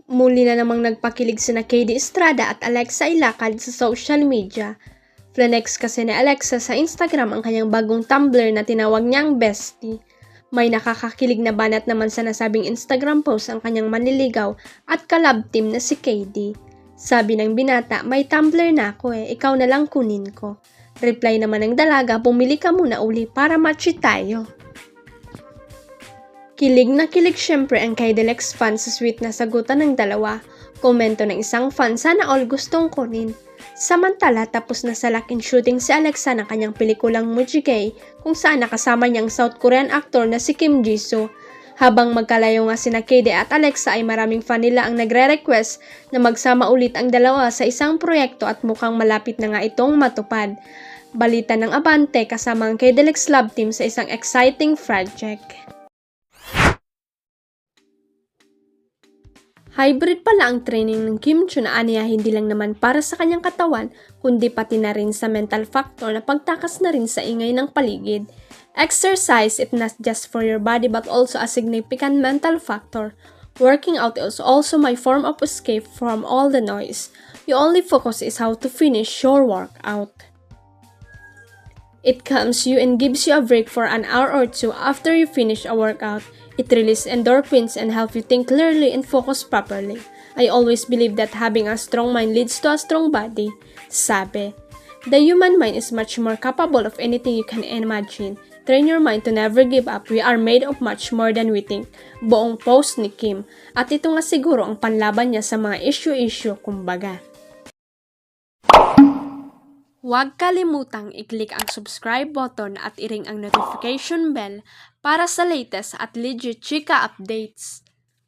Muli na namang nagpakilig sina KD Estrada at Alexa Ilacad sa social media. Flenex kasi ni Alexa sa Instagram ang kanyang bagong Tumblr na tinawag niyang Bestie. May nakakakilig na banat naman sa nasabing Instagram post ang kanyang manliligaw at kalab team na si KD. Sabi ng binata, may Tumblr na ako ikaw na lang kunin ko. Reply naman ng dalaga, bumili ka muna uli para match tayo. Kilig na kilig syempre ang Kidelex fan sa sweet na sagutan ng dalawa. Komento ng isang fan, sana all gustong kunin. Samantala, tapos na sa laking shooting si Alexa ng kanyang pelikulang Mujigay kung saan nakasama niyang South Korean actor na si Kim Jisoo. Habang magkalayo nga sina KD at Alexa ay maraming fan nila ang nagre-request na magsama ulit ang dalawa sa isang proyekto at mukhang malapit na nga itong matupad. Balita ng Abante kasama ang Kidelex Love Team sa isang exciting project. Hybrid pala ang training ng Kim Chiu na aniya hindi lang naman para sa kanyang katawan, kundi pati na rin sa mental factor na pagtakas na rin sa ingay ng paligid. Exercise is not just for your body but also a significant mental factor. Working out is also my form of escape from all the noise. You only focus is how to finish your workout. It calms you and gives you a break for an hour or two after you finish a workout. It releases endorphins and helps you think clearly and focus properly. I always believe that having a strong mind leads to a strong body. Sabi, the human mind is much more capable of anything you can imagine. Train your mind to never give up. We are made of much more than we think. Buong post ni Kim. At ito nga siguro ang panlaban niya sa mga issue-issue kumbaga. Huwag kalimutang i-click ang subscribe button at i-ring ang notification bell para sa latest at legit chika updates.